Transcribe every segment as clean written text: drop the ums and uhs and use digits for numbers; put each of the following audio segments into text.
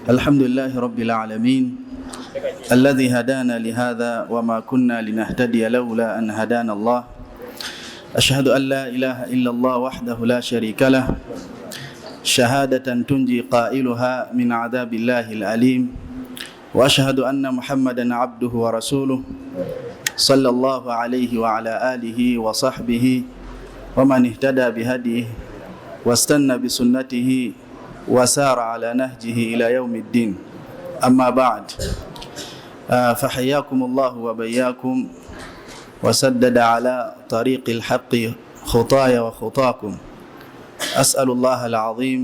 الحمد لله رب العالمين الذي هدانا لهذا وما كنا لنهتدي لولا أن هدانا الله. أشهد أن لا إله إلا الله وحده لا شريك له شهادة تنجي قائلها من عذاب الله الأليم. وأشهد أن محمدا عبده ورسوله صلى الله عليه وعلى آله وصحبه ومن اهتدى بهديه واستنى بسنته وسار على نهجه إلى يوم الدين. أما بعد فحياكم الله وبياكم وسدد على طريق الحق خطايا وخطاكم. أسأل الله العظيم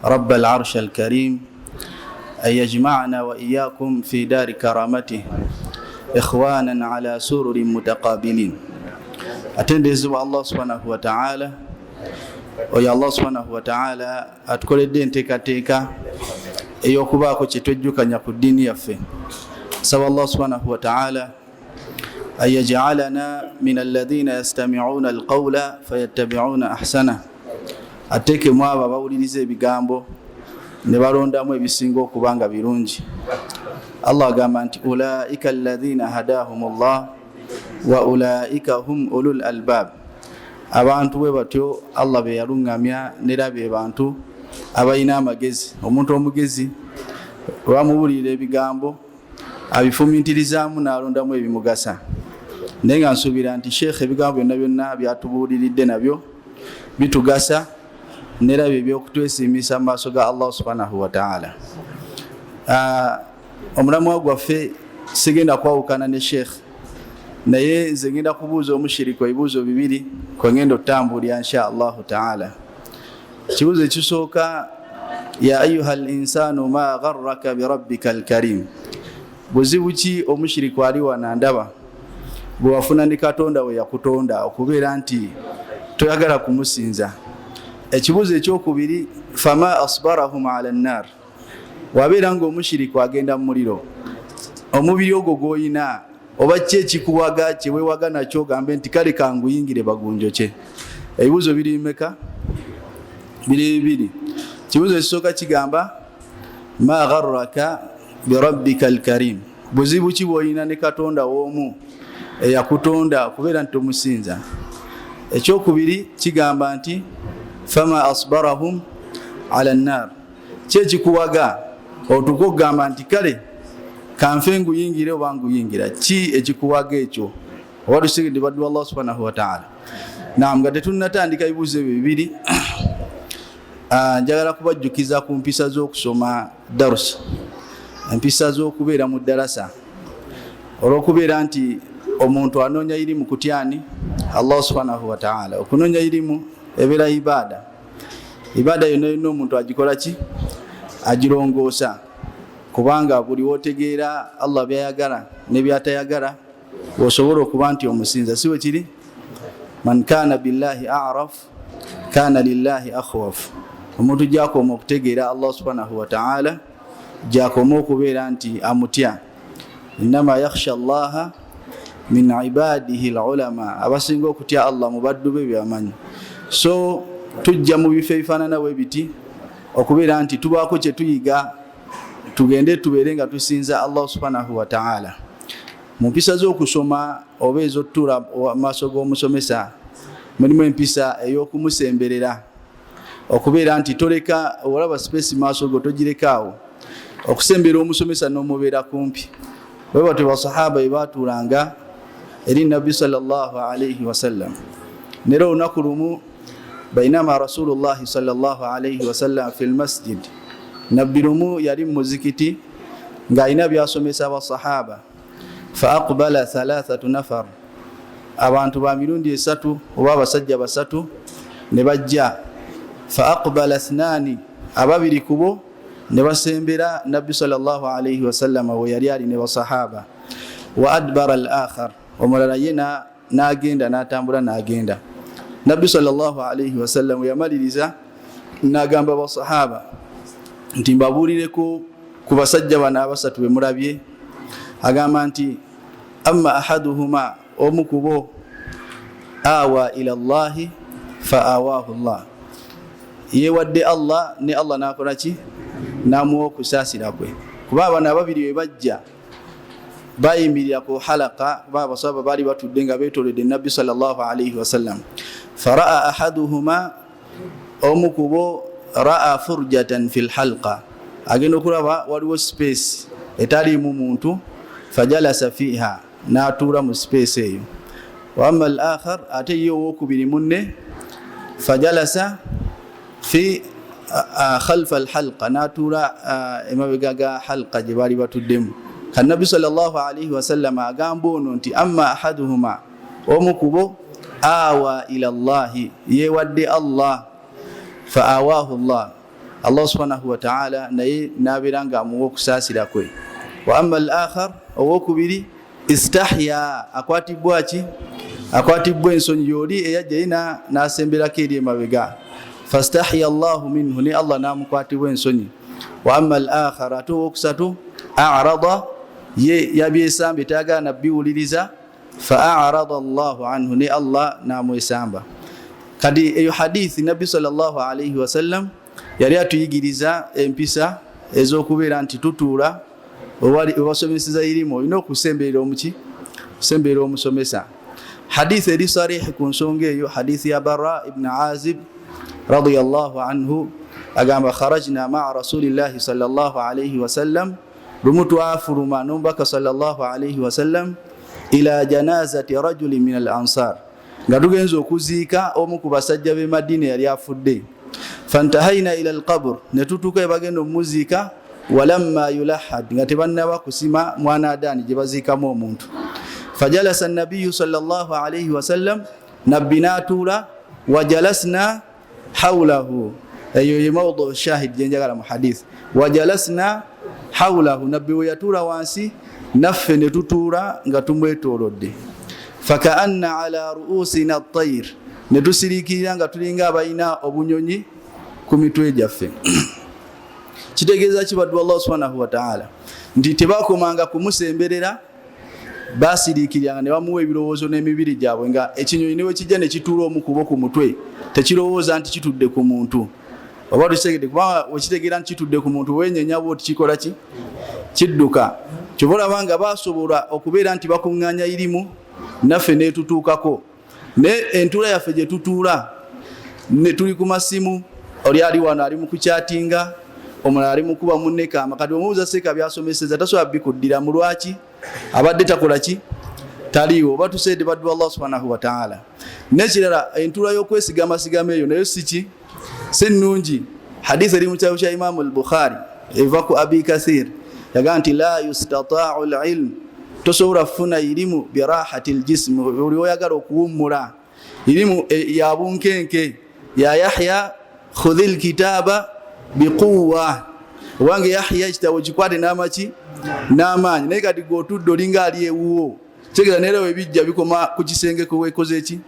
رب العرش الكريم أن يجمعنا وإياكم في دار كرامته إخوانا على سرر متقابلين. أتندز الله سبحانه وتعالى oyo Allah subhanahu wa ta'ala atukoledde enteekateeka ey'okubaako kye twejjukanya ku ddiini yaffe. Saba Allah subhanahu wa ta'ala an yaj'alana min alladhina yastami'una alqawla fayattabi'una ahsana, ateekemu abo abawuliriza ebigambo ne balondamu ebisinga okuba nga birungi. Allah agamba nti ulaika alladhina hadahumullah wa ulaika hum ulul albab, abantu bwe batyo Allah be yalungamya nera be bantu abalina amagezi. Omuntu omugezi bamubulira ebigambo abifumiitirizaamu n'alondamu ebimugasa. Naye nga nsuubira nti Sheikh ebigambo byonna byonna byatubuuliridde nabyo bitugasa nera bye byokutwesiimisa mu maaso ga Allah subhanahu wa ta'ala. Omulamwa gwaffe sigenda kwawukana ne Sheikh, naye nze ngenda kubuuza omushiriko ebibuuzo bibiri kwe ngenda otambulira insha Allahu ta'ala. Kibuuzo ekisooka, ya ayuha al-insanu ma gharraka bi rabbika al-karim, buzibu ki omushiriko ali wanandaba bwe wafuna ne Katonda we yakutonda okubeera nti toyagala kumusinza? Ekibuuzo ekyokubiri, fama asbarahum ala an-nar, wabeera nga omushiriko agenda mu muliro, omubiri ogwo gw'oyina oba ki ekikuwaga kyewewaga nakyo gambe nti kale kanguyingire bagunjo kye? Ebibuuzo biri mmeka? Biri bibiri. Kibuuzo ekisooka kigamba ma gharraka bi rabbika al-karim, buzibu ki bw'olina ne Katonda w'omu eyakutonda okubeera nti tomusinza? Ekyokubiri kigamba nti fama asbarahum ala an-nar, ki ekikuwaga otuuka okugamba nti kale kanfe nguyingire oba nguyingira? Ki ekikuwaga ekyo? Oba tusigedde baddu Allah subhanahu wa ta'ala. Naam, nga tetunnatandika ebibuuzo ebyo bibiri, njagala kubajjukiza ku mpisa z'okusoma darusa, empisa z'okubeera mu ddarasa, olw'okubeera nti omuntu anoonya irimu kutyani? Allah subhanahu wa ta'ala. Okunoonya irimu ebeera ibada. Ibada yonna yonna omuntu agikola ki? Agirongoosa, kubanga buli wotegeera Allah byayagala ne byatayagala osobola okuba nti omusinza. Si bwe kiri? Man kana billahi a'raf kana lillahi akhwaf. Omuntu gyakoma okutegeera Allah subhanahu wa ta'ala, gyakoma okubeera nti amutya. Innama yakhsha Allaha min ibadihi al-ulama, abasinga okutya Allah mu baddu be byamanyi. So tujja mu bifo ebifaanana bwe biti okubeera nti tubaako kye tuyiga, tugende tubeere nga tusinza Allah subhanahu wa ta'ala. Mu mpisa z'okusoma oba ez'otuula maaso g'omusomesa mulimu empisa ey'okumusemberera, okubeera nti toleka olaba space maaso go togirekaawo, okusembera omusomesa n'omubeera kumpi. Bwe batyo basahaba bwe baatuulanga eri Nabbi sallallahu alayhi wasallam. Nera olunaku lumu bainama Rasulullahi sallallahu alayhi wasallam fil masjid, Nabbi lumu yali mu muzikiti ng'alina byasomesa abasahaba. Fa aqbala thalathatu nafar, abantu ba mirundi esatu oba abasajja basatu ne bajja. Fa aqbala ithnani, ababiri kubo ne basembera Nabbi sallallahu alayhi wasallam we yali ali ne basahaba. Wa adbara al-akhar, omulala ye n'agenda n'atambula n'agenda. Nabbi sallallahu alayhi wasallam yamaliriza n'agamba basahaba nti mbabuulireko ku basajja bano abasatu be mulabye. Agamba nti amma ahaduhuma, omu kubo, awa ila Allahi fa awahu Allah, yewadde Allah ne Allah nakola ki? namuwa okusaasira kwe. Kuba abana ababiri bwe bajja bayimirira ku halaka, abasahaba baali batudde nga beetoledde nabbi sallallahu alaihi wasallam. Faraa ahaduhuma, omu kubo raa furjatan fi lhalqa, agenda okulaba waliwo space etaliimu muntu, fajalasa fiha, n'atuula mu space eyo. Wa amma al akhar, ate ye owokubiri munne, fajalasa fi khalfa alhalqa, n'atuula emabega ga halqa gye baali batuddemu. Kannabi sallallahu alaihi wasallam agamba ono nti amma ahaduhuma, omu kubo awa ila Allahi, yewadde Allah, fa awahu Allah, Allah subhanahu wa ta'ala naye nabeera nga amuwa okusaasira kwe. Wa amma al akhar, owokubiri istahya, akwatibwa ki? Akwatibwa ensonyi, yoli eyajja n'asemberako eri emabega, fastahya Allahu minhu, ne Allah namukwatibwa ensonyi. Wa amma al akhar, ate owokusatu a'rada, ye yabyesambe tagaana biwuliriza, fa a'rada Allahu anhu, ne Allah namwesamba. Kadi eyo hadithi nabbi sallallahu alaihi wasallam yali atuyigiriza empisa ez'okubeera nti tutuula owasomeseza irimu olina okusemberera omuki, kusemberera omusomesa. Hadithi eri sarihi ku nsonga eyo, hadithi ya Bara ibn Azib radiyallahu anhu agamba kharajna ma'a rasulillahi sallallahu alaihi wasallam, lumu twafuluma n'omubaka sallallahu alaihi wasallam ila janazati rajulin min al ansar, nga tugenza okuziika omu ku basajja b'e Madina yali afudde. Fantahaina ila alqabr, ne tutuuka bagenda omuziika, walamma yulahad, nga tebannaba kusima mwana Adaani gye baziikamu omuntu. Fajalasa an-nabiyyu sallallahu alayhi wasallam, nabbi n'atuula, wajalasna hawlahu, eyo ye mawdu shahid gye njagala mu hadith, wajalasna hawlahu, nabbi we yatuula wansi, naffe ne tutuula nga tumwetoolodde. Fakaanna ala ruusina at-tayr, ne tusiriikirira nga tulinga abalina obunyonyi ku mitwe gyaffe. Kitegeeza kibaddu Allah subhanahu wa ta'ala nti tebakomanga kumusemberera, basiriikiranga ne bamuwa ebirowoozo n'emibiri gyabwe, nga ekinyonyi ne kijja ne kituula omukubo ku mutwe, tekirowooza nti kitudde ku muntu. Oba tukitegedde, kubanga wekitegeera nti kitudde ku muntu, wenyenya bwoti kikola ki? Kidduka. Kyobalaba nga basobola okubeera nti bakuŋŋaanya irimu, naffe netutuukako. Ne entuula yaffe gye tutuula, ne tuli ku masimu, oli ali wano ali mu kukyatinga, omulala ali mu kuba munne kaama. Kati omubuuza seeka byasomeseza tasobola bikuddira mu lwaki? Abadde takola ki? Taliiwo. Oba tuseedde baddu Allah subhanahu wa ta'ala. N'ekirala, entuula y'okwesigamasigamu eyo nayo si ki? Si nnungi. Hadithi eri mu kitabo kya Imaamu al-Bukhari eva ku Abi Kathir, yagamba nti la yustataa'u al-ilm, tosobola kufuna irimu birahati al-jism, oli oyagala okuwummula irimu ya bunkenke. Ya Yahya khudhi al-kitaba biquwa, wange Yahya ekitabo kikwate n'amaki n'amaanyi. Naye kati g'otudde olinga ali ewuwo, kitegeeza neera webijja bikoma ku kisenge kuweekoze ki?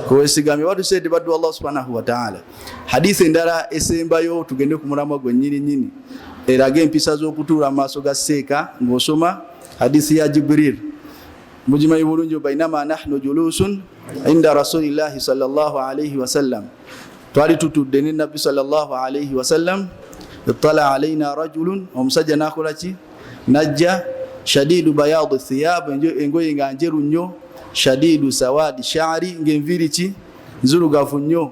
Kuweesigamye. Watuseedde baddu Allah subhanahu wa ta'ala. Hadithi endala esembayo, tugende ku mulamwa gwe nnyini eraga empisa z'okutuula mu maaso ga seeka ng'osoma hadithi ya Jibril. Mugimanyi bulungi, bainama nahnu julusun inda rasulillahi sallallahu alayhi wasallam, twali tutudde ne nabbi sallallahu alayhi wasallam, ittala alayna rajulun, omusajja nakola ki? Najja, shadidu bayadu thiyab, engoye nga njeru nnyo, shadidu sawadi sha'ri, ng'enviiri ki? Nzirugavu nnyo.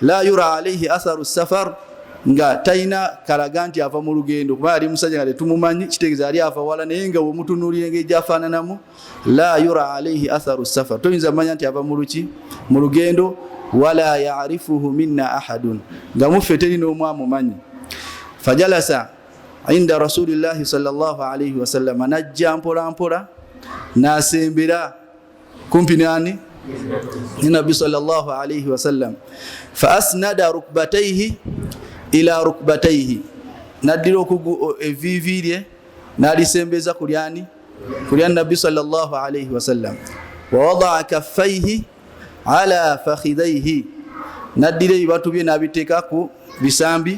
La yura alayhi atharu safar, nga taina kalaga nti ava mu lugendo, kuba ali musajja nga tetumumanyi, kitegeeza ali ava wala, naye nga wemutunuulira engeri gy'afaananamu, la yura alayhi atharu safar, toyinza manya nti ava mu luki? Mu lugendo. Wala ya'rifuhu minna ahadun, nga muffe teri n'omu amumanyi. Fajalasa inda rasulillahi sallallahu alayhi wasallam, najja mpola mpola n'asembera kumpi nani? Ni nabbi sallallahu alayhi wasallam. Fa asnada rukbatayhi ila rukbatayhi, naddira evivirye n'alisembeza kulyani? Kulyani nabbi sallallahu alayhi wasallam. Wa wada'a kaffayhi ala fakhidayhi, naddira ebibatu bye n'abiteeka ku bisambi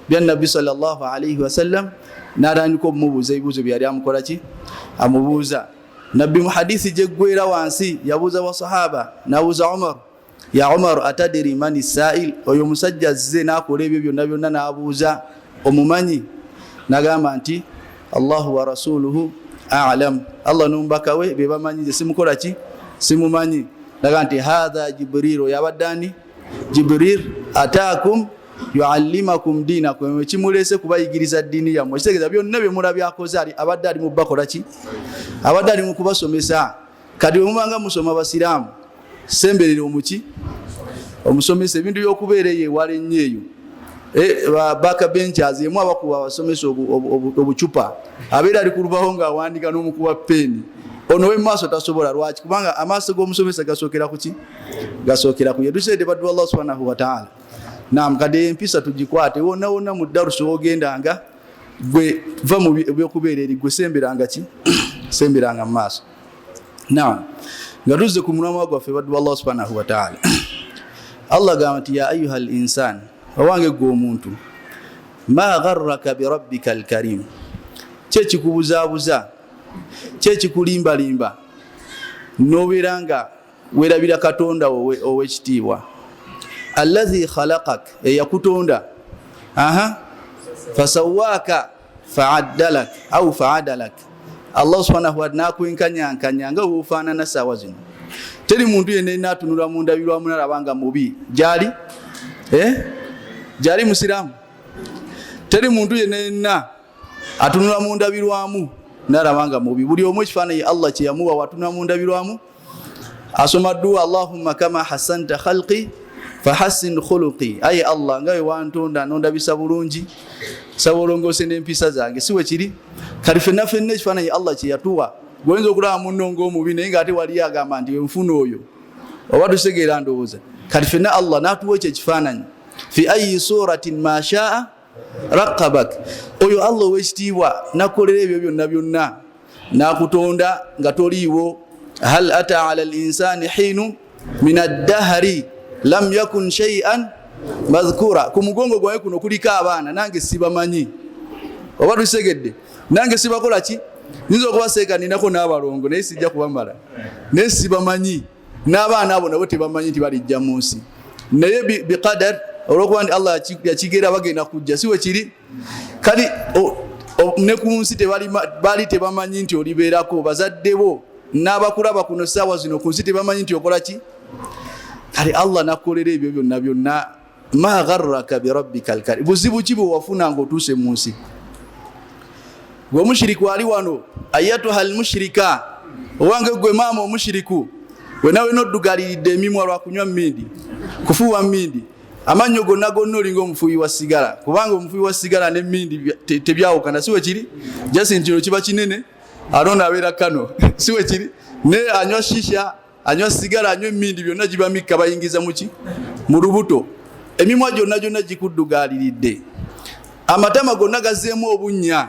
bya nabbi sallallahu alayhi wasallam, n'atandika okumubuuza ebibuuzo byali amukola ki? Amubuuza. Nabbi mu hadithi gye ggwera wansi yabuuza basahaba, n'abuuza Umar, ya Umar atadiri mani sa'il, oyo musajja azze n'akola ebyo byonna byonna n'abuuza, omumanyi? nagamba nti Allahu wa rasuluhu a'lam, Allah numbaka we bebamanyi simukola ki simumanyi. Nagamba nti hadha Jibril, yabadani Jibril ataakum yuallimakum dinakum, kimulese kubayigiriza dini yammwe. Kitegeeza byonna bye mulabyakoze abadde ali mu bakola ki, abadde ali mu kubasomesa. Kati omubanga musoma basiraamu semberere omuki omusomesa ebintu byokubeereye wale nnyo backbenchers yemu abakuba abasomesa obucupa abeera ali kulubaho nga awandika n'omukuba peeni, ono we maaso tasobola. Lwaki? Kubanga amaaso g'omusomesa gasookera ku ki, gasookera ku ye. Tuseede baddu Allah subhanahu wa ta'ala. Naam, kade empisa tugikwate wonna wonna mu darusu ogendanga gwe va mu byokubeereri gwe semberanga ki semberanga mu maaso. Naam, nga tuzze ku mulamwa gwaffe baddu Allah subhanahu wa ta'ala. Allah gamba nti ya ayyuhal insan, owange gwe omuntu, ma gharraka bi rabbikal karim, kyekikubuzaabuza kyekikulimbalimba nobeeranga weerabira Katonda ow'ekitiibwa, alladhi khalaqak, eyakutonda, fasawaka fa'addalak au fa'adalak. Allah subhanahu wa ta'ala nakwenkanyankanya nga wofaanana saawa zino. Teri muntu yenna atunula mu ndabirwamu n'alabanga mubi gyali gyali musiraamu. Teri muntu yenna atunula mu ndabirwamu n'alabanga mubi. Buli omu ekifaananyi Allah kye yamuwa watunula mu ndabirwamu asoma dduwa, Allahumma kama hasanta khalqi fahassin khuluqi, aye Allah nga we wantonda nondabisa bulungi sabolongose n'empisa zange. Siwe kiri? Kati fenna ekifaananyi Allah kye yatuwa, gwenza okulaba munno ng'omubi naye ng'ate wali agamba nti wenfuna oyo, oba tusegeera ndowooza. Kati fenna Allah n'atuwa ekyo ekifaananyi, fi ayi suratin ma shaa raqabak. Oyo Allah ow'ekitiibwa nakukolera ebyo byonna byonna, n'akutonda nga toliiwo. Hal ata ala al-insani hiinu min ad-dahri lam yakun shay'an madhkura. Ku mugongo gwawe kuno kuliko abaana nange sibamanyi, oba tusegedde, nange sibakola ki, nyiza okubaseeka ninako n'abalongo naye sijja kubamala, naye sibamanyi. N'abaana abo nabo tebamanyi nti balijja mu nsi, naye biqadar, olwokuba nti Allah yakigera bagenda kujja. Siwe kiri? Kati ne ku nsi baali tebamanyi nti olibeerako, bazadde bo n'abakulaba kuno saawa zino ku nsi tebamanyi nti okola ki. Kati Allah nakukolera ebyo byonna byonna. Ma gharraka bi rabbikal karim, buzibu ki bwe wafuna ng'otuuse mu nsi. Gwe mushiriku ali wano, ayatuhal mushrika, owange gwe maama omushiriku, we nawe noddugaliridde emimwa lwa kunywa mmindi, kufuuwa mmindi, amannyo gonna gonna olinga omufuuyi wa sigala, kubanga omufuuyi wa sigala n'emmindi tebyawukana. Siwe kiri? Jasi nti kiba kinene alona abeera kano. Siwe kiri? Ne anywa shisha, anywa sigala, anywa emmindi, byonna giba mikka bayingiza muki mu lubuto. Emimwa gyonna gyonna gikuddugaliridde, amatama gonna gazeemu obunnya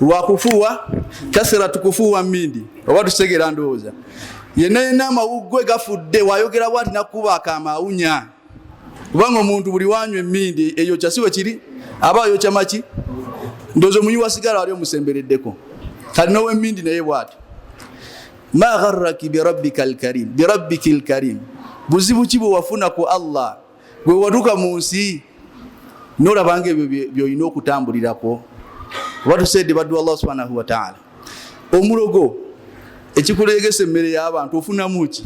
lwa kufuuwa, kasera tukufuuwa mmindi, oba tusegeera ndowooza. Yenna amawuggwe gafudde, wayogera bwati nakuba akamawunya, kubanga omuntu buli wanywa emmindi eyo kyasiwe kiri aba ayokya maki, ndowooza omunyi wa sigala wali omusembereddeko. Kati n'ow'emmindi naye bwati. Ma gharraki bi rabbikal karim, bi rabbikil karim, buzibu ki bwe wafuna ku Allah gwe watuuka mu nsi n'olabanga ebyo by'olina okutambulirako. Oba tuseedde baddu Allah subhanahu wa ta'ala, omulogo ekikuleegesa emmere y'abantu ofunamu ki?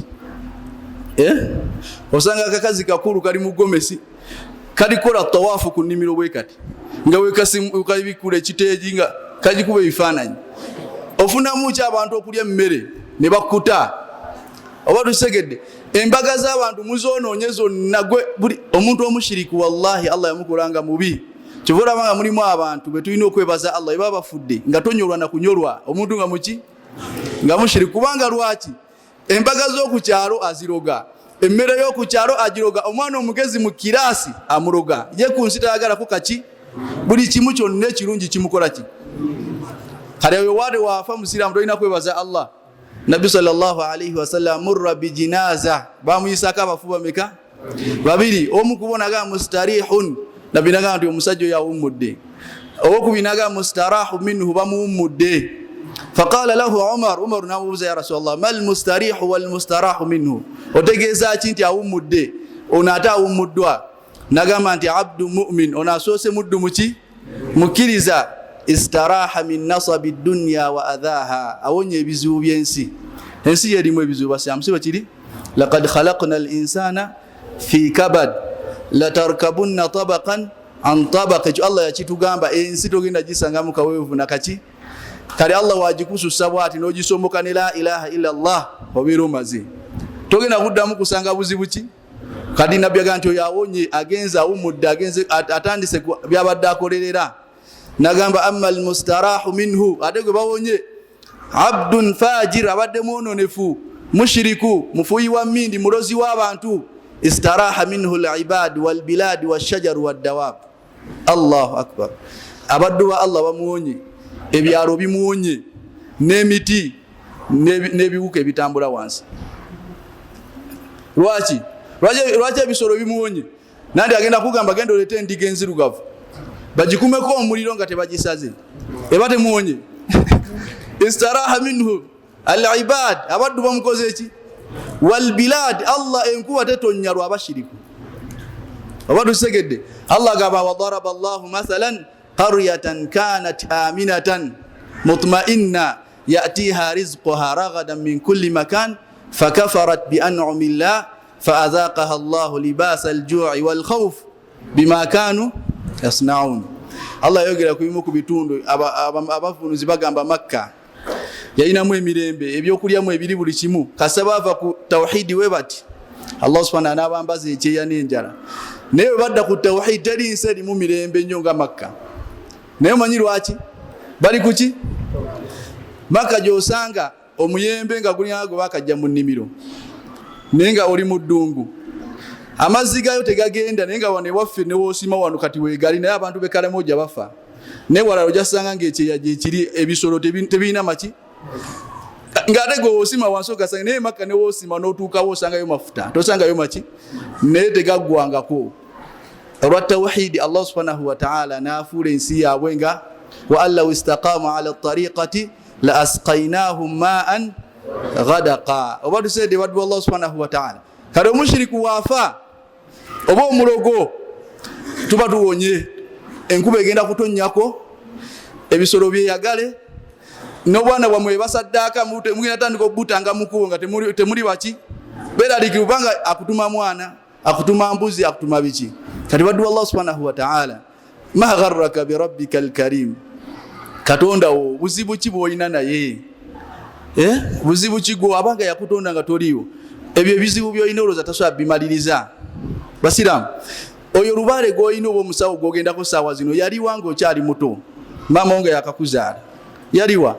Osanga akakazi kakulu kali mu gomesi kalikola tawaafu ku nnimiro bwe kati nga wekabikula ekiteegi nga kagikuba ebifaananyi. Ofunamu ki abantu okulya emmere ne bakkuta? Oba tusegedde embaga z'abantu muzoonoonye zonna. Gwe buli omuntu omushiriku wallahi Allah yamukolanga mubi. Kyova olabanga mulimu abantu be tulina okwebaza Allah eba bafudde nga tonyolwa na kunyolwa omuntu nga muki nga mushiriku. Kubanga lwaki? Embaga z'oku kyalo aziroga, emmere y'oku kyalo agiroga, omwana omugezi mu kiraasi amuroga, ye ku nsi tayagalako kaki, buli kimu kyonna ekirungi kimukola ki. Kale oyo wade waafa musiraamu tolina kwebaza Allah. Nabbi sallallahu alayhi wa sallam murra bi jinaza, bamuyisako abafu bameka? Babiri. Omu kubonaga mustarihun, Nabbi naga nti omusajja oyo awummudde. Owokubiri naga mustarahu minhu, bamuwummudde. Faqala lahu Umar namubuuza ya Rasulullah, mal mustarihu wal mustarahu minhu, otegeeza ki nti awummudde ono ate awummuddwa? Nagamba nti abdu mu'min, ono asoose muddu muki mukkiriza, istaraha min nasabi dunya wa adhaha, awonye ebizibu byensi. Ensi yerimu ebizibu basyamusiba kiri laqad khalaqna al-insana fi kabad la tarkabunna tabaqan an tabaq. Ekyo Allah yakitugamba ensi togenda gisangamu kaweevu nakaki kale Allah wagikususa bwati n'ogisomboka ne la ilaha illa Allah obeera omaze, togenda kuddamu kusanga buzibu ki. Kadi nabbi agamba nti oyo awonye agenza awumudde agenze atandise byabadde akolerera, nagamba amma almustarahu minhu, ate gwe bawonye abdun fajir, abadde mwononefu, mushiriku, mufuyi wa mindi, mulozi w'abantu, istaraha minhu alibad walbilad washajar waddawab. Allahu akbar. Abaddu ba Allah bamuwonye, ebyalo bimuwonye, n'emiti n'ebiwuka ebitambula wansi. Lwaki ebisolo bimuwonye? Nandi agenda kugamba genda olete endiga enzirugavu bagikumeko omuliro nga tebagisaze, eba temuwonye. Istaraha minhu al-ibad, abaddu bamukoze eki? Wal bilad, Allah enkuba tetonya lwa bashiriku. Abaddu segedde Allah gaba wa daraba Allahu mathalan qaryatan kanat aminatan mutma'inna ya'tiha rizquha ragadan min kulli makan fakafarat bi an'amillah fa'adhaqaha Allahu libasa al-ju'i wal khawf bima kanu yasna'un. Allah yogera kubimu ku bitundu abafunuzi bagamba Makka yalinamu emirembe, ebyokulyamu ebiri buli kimu, kasaba ava ku tawhidi we bati Allah subhanahu n'abambaza ekyeya n'enjala, naye badda ku tawhid teri nsi erimu mirembe nnyo nga Makka. Naye manyi lwaki bali kuki? Makka gyosanga omuyembe nga guli ago bakajja mu nnimiro naye nga oli mu ddungu, amazzi gayo tegagenda, naye nga wane waffe ne woosima wano kati weegali, naye abantu bekalamoja bafa. Naye walala ojasanga ng'ekyeya gye kiri, ebisolo tebirina maki nga ate gwe woosima wansi ogasanga, naye Makka ne woosima n'otuukawo osangayo mafuta, tosangayo maki, naye tegaggwangako. Olwa tawhidi Allah subhanahu wa ta'ala n'afuula ensi yaabwe nga wa an law istaqaamu ala tariqati la asqaynahum ma'an ghadaqa. Oba tusedde baddu Allah subhanahu wa ta'ala, kale omushiriku waafa oba omulogo tuba tuwonye, enkuba egenda kutonnyako, ebisolo byeyagale, n'obwana bwamwe basaddaaka mugenda tandika obutanga mukubo nga temuli baki beraliikirivu, kubanga akutuma mwana, akutuma mbuzi, akutuma biki. Kati baddu Allah subhanahu wa ta'ala, ma gharraka bi rabbikal karim, Katonda wo buzibu ki bw'olina naye? Buzibu ki gwe abanga yakutonda nga toliiwo? Ebyo ebizibu by'olina olowooza tasobola bimaliriza. Basiraamu, oyo lubaale gw'olina oba omusawo gw'ogendako saawa zino yaliwa ng'okyali muto, maama wo nga yakakuzaala yaliwa,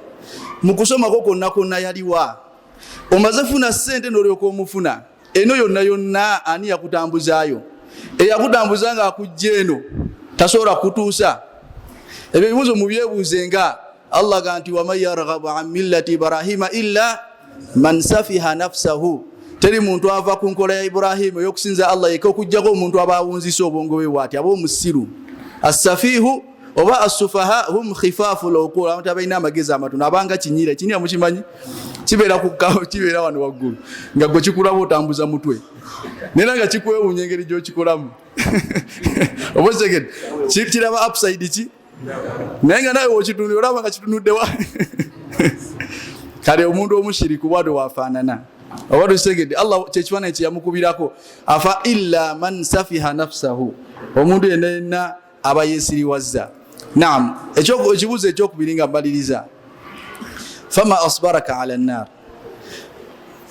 mu kusomako konna konna yaliwa, omaze funa ssente n'olyoka omufuna, eno yonna yonna ani yakutambuzaayo? Eyakutambuza nga akujja eno tasobola kutuusa. Ebyo ebibuuzo mubyebuuzenga. Allah ga nti waman yarghabu an millati Ibrahima illa man safiha nafsahu, teri muntu ava ku nkola ya Ibrahima ey'okusinza Allah yekka okujjako omuntu aba awunzisa obwongo bwe bw'ati, aba omusiru. As-safihu oba as-sufaha hum khifaful uqul, abantu abalina amagezi amatono, abanga kinyira. Kinyira mukimanyi? Kibeera ku kawo, kibeera wano waggulu nga gwe kikulaba otambuza mutwe, nera nga kikwewunya engeri gy'okikolamu. Oba osegedde kiraba upside ki, naye nga nawe wokitunudde olaba nga kitunudde wa. Kale omuntu omushiriku bwado wafaanana. Oba tusegedde Allah kyekifaananyi kye yamukubirako, afa illa man safiha nafsahu, omuntu yenna aba yeesiriwazza. Naam, ekibuuzo ekyokubiri nga mbaliriza, fama asbaraka ala nnar,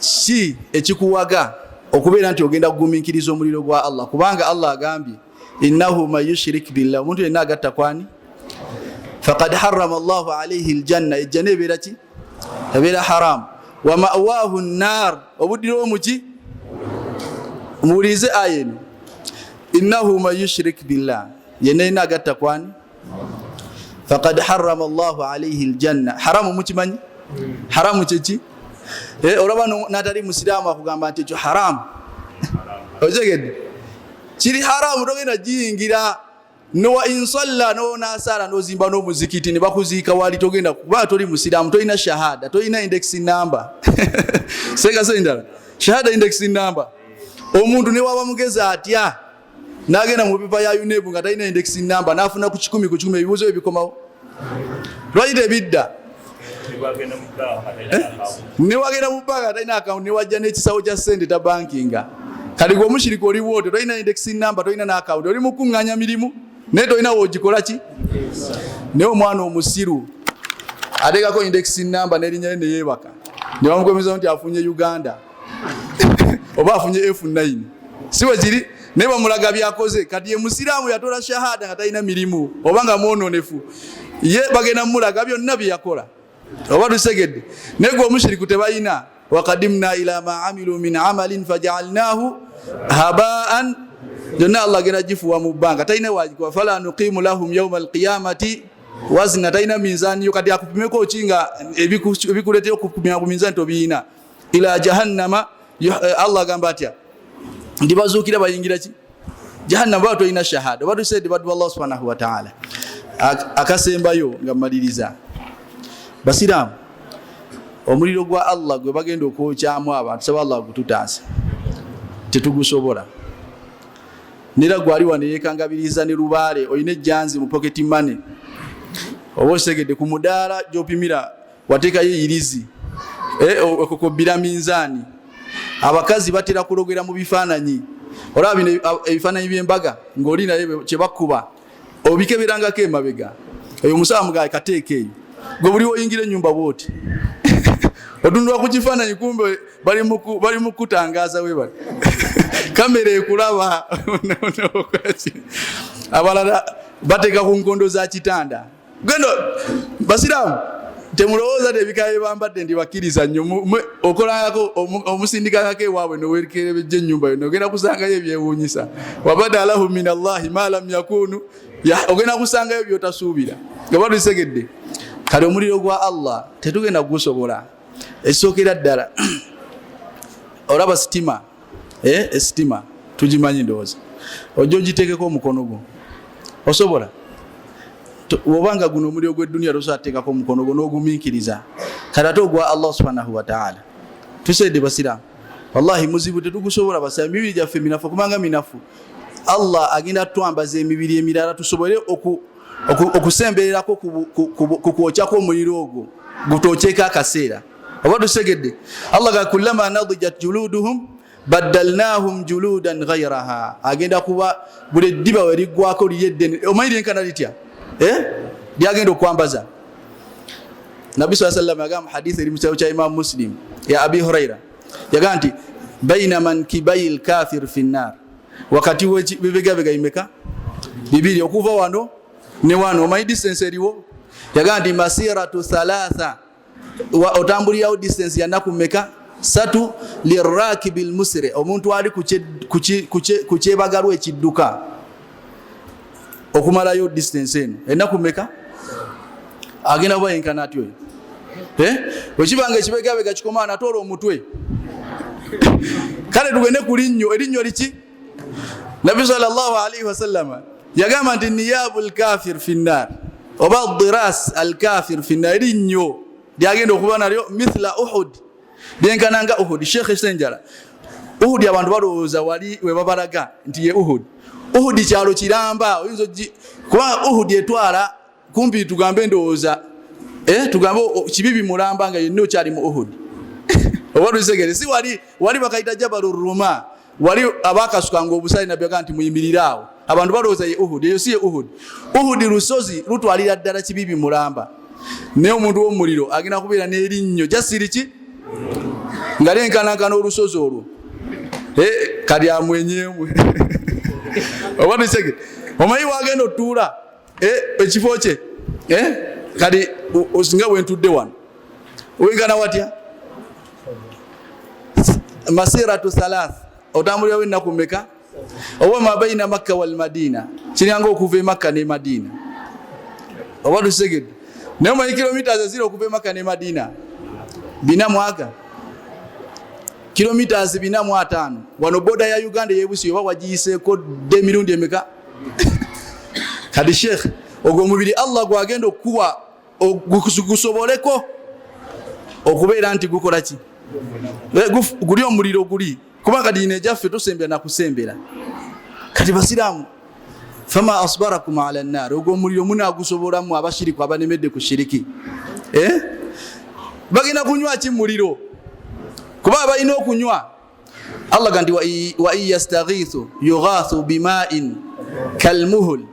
ki ekikuwaga okubeera nti ogenda kugumiikiriza omuliro gwa Allah? Kubanga Allah agambye innahu man yushrik billah, omuntu yenna agatta kwani faqad harrama Allahu alayhi aljanna, ejjana ebeera ki? Ebeera haram. Wa ma'wahu an-nar, obuddiro omuki? Muwulize aya eno, innahu man yushrik billah, yenna agatta kwani faqad harrama Allahu alayhi aljanna. Haramu mukimanyi? Haramu kyeki? Olaba natali musiraamu akugamba nti ekyo haramu, otegedde kiri haramu, togenda giyingira. Nowa insalla no nasala no zimba no muzikiti ne bakuziika wali, togenda kuba toli musiraamu, tolina shahada, tolina index number. Sega sendala shahada index number. Omuntu ne waba mugeza atya nagenda mu pipa ya UNEB nga talina index number, nafuna ku 10 ebibuuzo ebikomawo, lwayita ebidda newagenda mu banka talina account newajja n'ekisawo kya ssente ta bankinga kati gwe omushirika oli bwote tolina index number tolina n'account oli mukuŋŋanya mirimu naye tolina woogikola ki naye omwana omusiru ateekako index number n'erinnya lye neyeebaka ne bamukomeza nti afunye Uganda oba afunye F9 si bwe kiri naye bamulaga byakoze kati ye musiraamu yatola shahada nga talina mirimu oba nga mwononefu ye bagenda mulaga byonna bye yakola oba tusegedde naye gwe omushiriku tebalina waqadimna ila ma amilu min amalin fajaalnahu habaan jonna Allah gena jifuwa mu banka talina wajikuwa fala nuqimu lahum yawma alqiyamati wazna talina mizani yo kati akupimeko ochinga ebikuletea okupimira ku mizani tobiina ila jahannama Allah gamba atya ndibazuukira bayingira ki jahannama bato ina shahada batu said batu Allah subhanahu wa ta'ala akasembayo ngamaliriza basiramu omuliro gwa Allah gwe bagenda okwokyamu abantu saba Allah gututaase tetugusobola nera gwali waneyekangabiriza ne lubaale oyine ejjanzi mu pocket money oba osegedde ku mudaala gy'opimira wateekayo eyirizi okukubira minzaani abakazi batera kulogera mu bifaananyi olaba bino ebifaananyi by'embaga ng'oli naye kye bakkuba obikeberangako emabega eyo omusaba mugaye kateeka eyo gwe buli oyingira ennyumba bwoti otundwa ku kifaananyi kumbe bali mu kutangaza we bali kamera ekulaba abalala bateeka ku nkondo za kitanda gendo basiramu temulowooza nebikaye bambadde ndibakkiriza nnyo okolangako omusindikangako ewaabwe nowerekerebejja ennyumba yo nogenda kusangayo ebyewuunyisa wabada lahu min Allahi ma lam yakunu ogenda kusangayo byotasuubira nga batusegedde kale omuliro gwa Allah tetugenda kugusobola esookera ddala olaba sitima esitima tugimanyi ndowooza ojja ogiteekeko omukono gwo osobola wobanga guno omuliro gw'edduniya tosobola kuteekako omukono gwo n'ogumiikiriza kale ate ogwa Allah subhanahu wa ta'ala tusaidde basiraamu wallahi muzibu tetugusobola basiraamu emibiri gyaffe minafu kubanga minafu Allah agenda twambaza emibiri emirala tusobole okusembererako ku kwokyako omuliro ogwo gutookyeko akaseera oba tusegedde Allah ga kullama nadijat juluduhum baddalnahum juludan ghayraha agenda kuba buli ddiba we liggwako liyeddene omanyi lyenkana litya lyagenda okwambaza Nabi sallallahu alayhi wa sallam yagamba hadithi eri mu kitabu kya Imam Muslim ya Abi Huraira yagamba nti baina mankibayil kafir fi nnar wakati webigabega imeka bibiri okuva wano ne wano omanyi distance eriwo yagamba nti masiratu thalatha otambulirawo distance yanaku meka satu lirakibil musri omuntu ali ku kyebagalwa ekidduka okumalayo distance eno enaku meka agenda kuba yenkana atyo wekibanga ekibegabega kikoma anatoola omutwe kale tugende ku linnyo erinnyo liki Nabi sallallahu alayhi wa sallam yagamba nti niyabul kafir fi nnar oba diras al kafir fi nnar erinnyo lyagenda okuba nalyo mithla Uhud lyenkananga Uhud Sheikh Senjala Uhud abantu balowooza wali we babalaga nti ye Uhud kyalo kiramba oyinza kuba Uhud etwala kumpi tugambe ndowooza tugambe kibibi mulamba nga yenno kyali mu Uhud oba tusegere si wali bakayita Jabalur Ruma wali abakasukanga obusale nabyo kanti muyimirirawo abantu balowooza ye Uhud eyo si ye Uhud lusozi lutwalira ddala kibibi mulamba naye omuntu w'omuliro agenda kubeera n'erinnyo jasiriki nga lyenkanakana olusozi olwo kali amwenyemwe oba tusegere omanyi wagenda otuula ekifo kye kali osinga bwentudde wano owenkana watya masiratu thalath otambulirawo ennaku mmeka oba mabaina Makka wal Madina kiringanga okuva e Makka ne Madina oba tusegedde naye omanyi kilometers eziri okuva e Makka ne Madina 400 kilometers 405 wano boda ya Uganda yebusi oba wagiyiseeko emirundi emeka kadi Sheikh ogwo mubiri Allah gwagenda okuwa gusoboleko okubeera nti gukola ki guli omuliro guli kuba kadi ine jaffe tosembera na kusembera kati basiraamu fama asbarakum ala an-nar ogwo muliro munagusobolamu abashiriku abanemedde ku shiriki bagina kunywa ki muliro kuba balina okunywa Allah ganti wa yastaghithu yughathu bima'in kalmuhul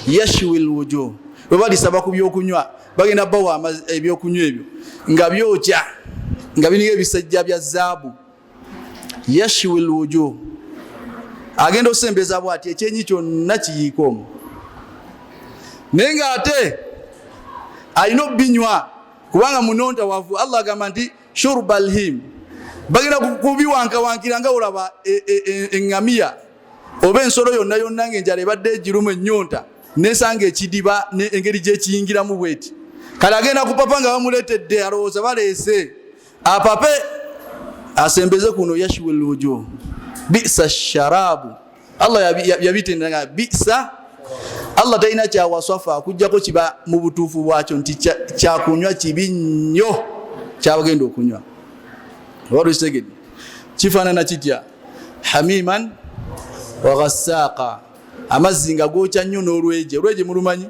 yashwi alwujuh babali sabaku byokunywa bagina bawa ebyokunywa ebyo nga byokya nga biniga ebisajja bya zaabu yashwi alwujuh agenda osembeza bwati ekyenyi kyonna kiyikomu nenga ate alina binywa kubanga munonta wavu Allah agamba nti shurbal him bagina kubiwankawankira nga olaba engamia oba ensolo yonna yonna ng'enjala ebadde egirumu ennyonta nesanga ekidiba engeri gyekiyingiramu bweti kale agenda kupapa nga bamuleetedde alowooza baleese apape asembeze kuno yashwil wujuh bisa sharabu Allah yabitendanga bisa Allah talina kyawaswafa akujjako kiba mu butuufu bwakyo nti kyakunywa kibi nnyo kyabagenda okunywa walusegedi kifaanana kitya hamiman wa ghassaqa amazzi nga gookya nnyo n'olweje mulumanyi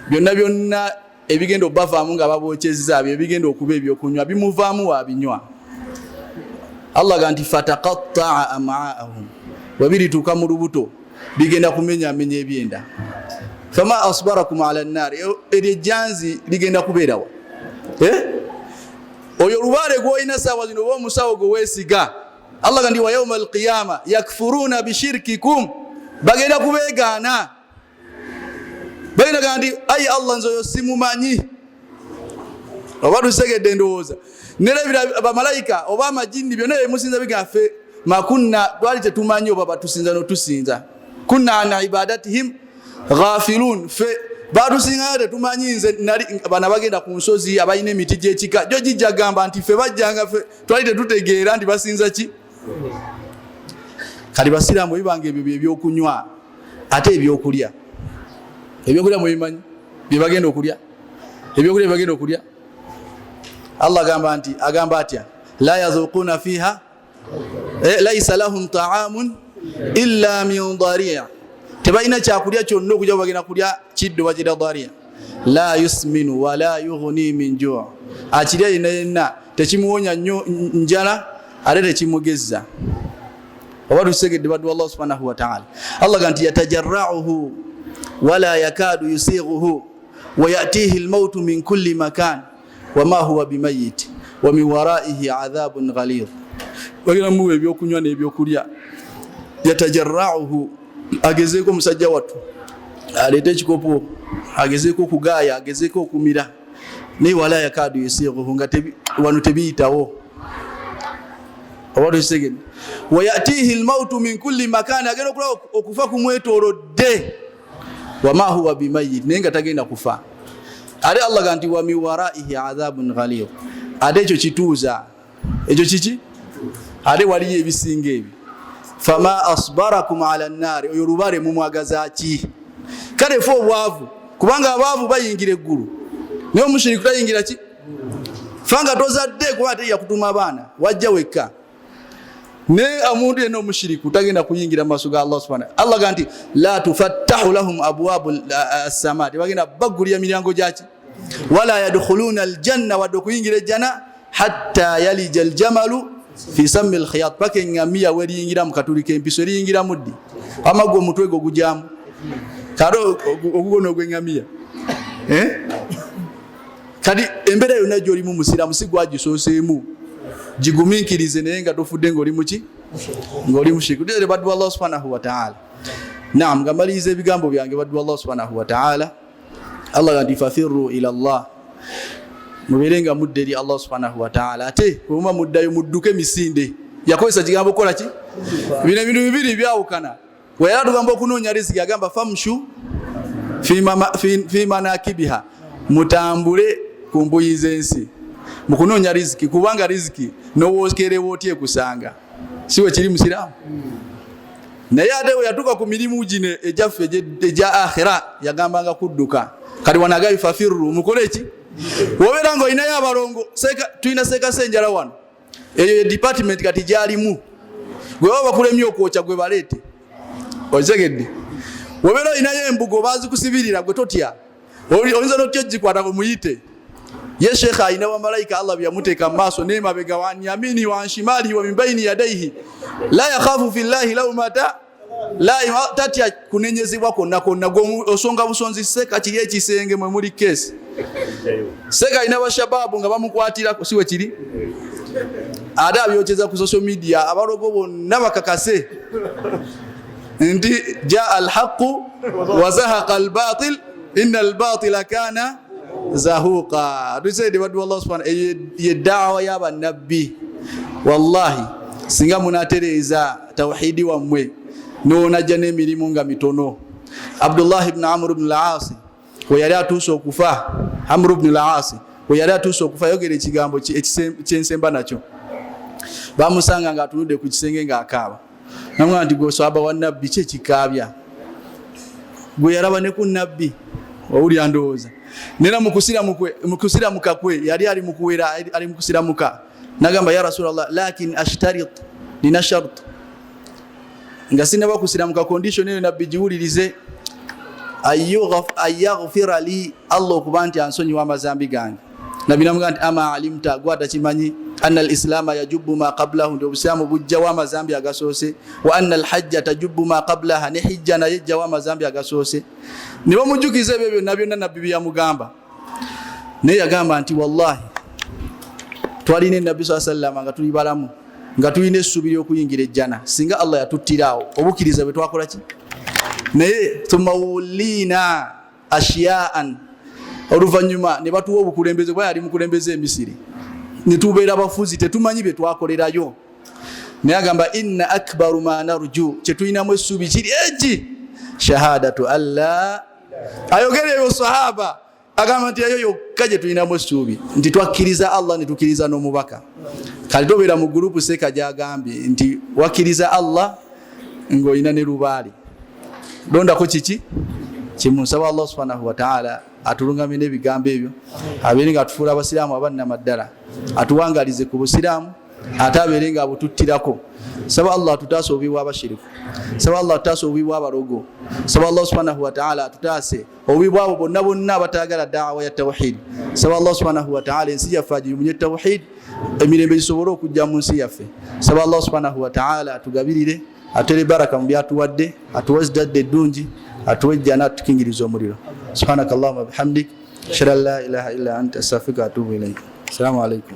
byonna ebigenda obavaamu nga babookyezza byo ebigenda okuba ebyokunywa bimuvaamu wabinywa Allah ganti fataqatta'a am'aahum wabirituuka mu lubuto bigenda kumenyaamenya ebyenda fama asbarakum ala an-nar eryejjanzi ligenda kubeerawa oyo lubaale gwoyina saawa zino oba omusawo gwe weesiga Allah ganti wa yawma al-qiyama yakfuruna bishirkikum bagenda kubeegaana bagenda ganti ayi Allah nze oyo simumanyi oba tusegedde ndowooza nerebira bamalayika oba amajini byonna ebimusinza bigaffe makunna twali tetumanyi oba batusinza notusinza kunna an ibadatihim ghafilun fe batusinga tetumanyi nze nali bana bagenda ku nsozi abayina emiti gy'ekika gyo gijja gamba nti fe bajjanga fe twali tetutegeera nti basinza ki kali basiraamu bibanga ebyo ebyokunywa ate ebyokulya mubimanyi byebagenda okulya ebyokulya byebagenda okulya Allah agamba atya la yazuquna fiha laysa lahum ta'amun illa min dhari' tebalina kyakulya kyonna okujja bagenda kulya kiddo bakira dhari' la yusminu wa la yughni min ju' akirya yenna tekimuwonya nnyo njala ate tekimugezza oba tusegedde baddu Allah subhanahu wa ta'ala Allah ganti yatajarra'uhu wala yakadu yusighuhu wa ya'tihi al-maut min kulli makan wama huwa bimayit wa min waraihi adhabun ghalidh bagina muwe ebyokunywa n'ebyokulya yatajarra'uhu agezeeko musajja wattu aleete ekikopo agezeeko okugaaya agezeeko okumira naye wala yakadu yusighuhu nga wano tebiyitawo oba tusegedde wa ya'tihi al-maut min kulli makan agenda okufa kumwetoolodde wama huwa bimayit naye nga tagenda kufa ate Allah ganti wa min waraihi adhabun ghalidh ate ekyo kituuza ekyo kiki ate waliyo ebisinga ebi fama asbarakum ala an-nar oyo lubaale mumwagaza ki kale fo obwavu kubanga abaavu bayingira eggulu naye omushiriku tayingira ki fanga tozadde kuba ate yakutuma abaana wajja wekka ne amuntu yenna omushiriku tagenda kuyingira maaso ga Allah subhanahu Allah ganti la tufattahu lahum abwabu as-samaa bagenda bagulya miryango gyaki wala yadkhuluna al-janna wadde okuyingira ejjana hatta yalija al-jamalu fi sammi al-khiyat paka engamia weriyingira mu katuli k'empiso eriyingira muddi amagwa omutwe gwo gujjamu karo okugono gw'engamia kadi embera yonna gy'oli mu musiramu si gwagisooseemu jiguminkirize naye nga tofudde ng'oli muki ng'oli mushiriku tudere baddu Allah subhanahu wa ta'ala naam ngamaliriza ebigambo byange baddu Allah subhanahu wa ta'ala Allah ganti fafirru ila Allah muberenga mudde eri Allah subhanahu wa ta'ala ate bwemuma muddayo mudduke misinde yakozesa kigambo kola ki bino ebintu bibiri byawukana wera tugamba okunoonya riziki agamba famshu fi manakibiha mutambule ku mbuyi z'ensi mukunoonya riziki kubanga riziki nowookerewo otye kusanga siwe kiri musiraamu naye ate we yatuuka ku mirimu gino egyaffe egya akhira yagambanga kudduka kati wanagabi fafirru mukole eki wobeera nga olinayo abalongo tulina sekasenjala wano eyo department kati gyalimu gwe baba bakulemye okwokya gwe baleete ozegedde webera inaye embugo bazi kusibirira gwe totya oyinza notya jikwata kumuyite ye shekha aina wa malaika Allah byamuteeka maaso nema bega wa yamini wa shimali wa mimbaini yadaihi la yakhafu fillahi lawmata la tatya kunenyezibwa konna osonga busonzi seka kiri ekisenge mwe muri kesi seka ina bashababu nga bamukwatira kusiwe kiri ada byocheza ku social media abarogo bonna bakakase ndi jaa alhaq wa zahaqa albatil inna albatila kana zahuqa. Tusaide wadu Allah subhanahu ye da'wa ya banabbi wallahi singa munatereza tauhidi wa mwe nona jane milimu nga mitono. Abdullah ibn Amr ibn al-As we yali atuso kufa Amr ibn al-As we yali atuso kufa yogere ekigambo ekyensemba nakyo bamusanga nga atunudde ku kisenge nga akaba namwe andi go sahaba wa nabbi kye kikabya gwe yaraba ne ku nabbi wawuli andoza nena mukusira mukakwe yali ali mukuwera ali mukusira muka nagamba ya Rasulullah lakin ashtarit lina shart nga sinaba kusira muka condition eyo nabbi jiwulirize ayaghfira li Allah kubanti ansonyi wa mazambi gange nabi namugandi ama alimta gwata kimanyi anna al-islam yajubbu ma qablahu ndio busilamu bujja wa mazambi agasose wa anna al-hajj tajubbu ma qablaha ni hijja na yajja wa mazambi agasose nibo mujukize bebyo nabyo nabbi ya mugamba ne yagamba anti wallahi twaline nabbi sallallahu alaihi wasallam nga tuli balamu nga tuline subiri okuyingira ejjana singa Allah yatutirawo obukiriza bwe twakola ki naye tumawulina ashiyaan oluvanyuma ne batuwa obukulembeze bwa yali mukulembeze emisiri nitubeera abafuzi tetumanyi bye twakolerayo naye agamba inna akbaru ma narju kyetulinamu essuubi kiri eki shahadatu alla ayogere eyo sahaba agamba nti eyo yokka gye tulinamu essuubi nti twakkiriza Allah netukkiriza n'omubaka kale tobeera mu gurupu seka gyagambye nti wakkiriza Allah ng'olina ne lubaali londako kiki kimusaba Allah subhanahu wa ta'ala atulungamye n'ebigambo ebyo abeere nga atufuula abasiraamu abannamaddala atuwangalize ku busiraamu ate abeere nga abututtirako. Saba Allah atutaase obubi bw'abashiriku, saba Allah atutaase obubi bw'abarogo, saba Allah subhanahu wa ta'ala atutaase obubi bw'abo bonna bonna abatayagala da'wa ya tawhid. Saba Allah subhanahu wa ta'ala ensi yaffe agiyimunye tawhid, emirembe gisobole okujja mu nsi yaffe. Saba Allah subhanahu wa ta'ala atugabirire, atere baraka mu byatuwadde, atuwazidde eddungi, atuwejjana atukingiriza omuliro. Subhanakallahumma bihamdik ashhadu an la ilaha illa anta astaghfiruka wa atubu ilayk. Assalamu alaykum.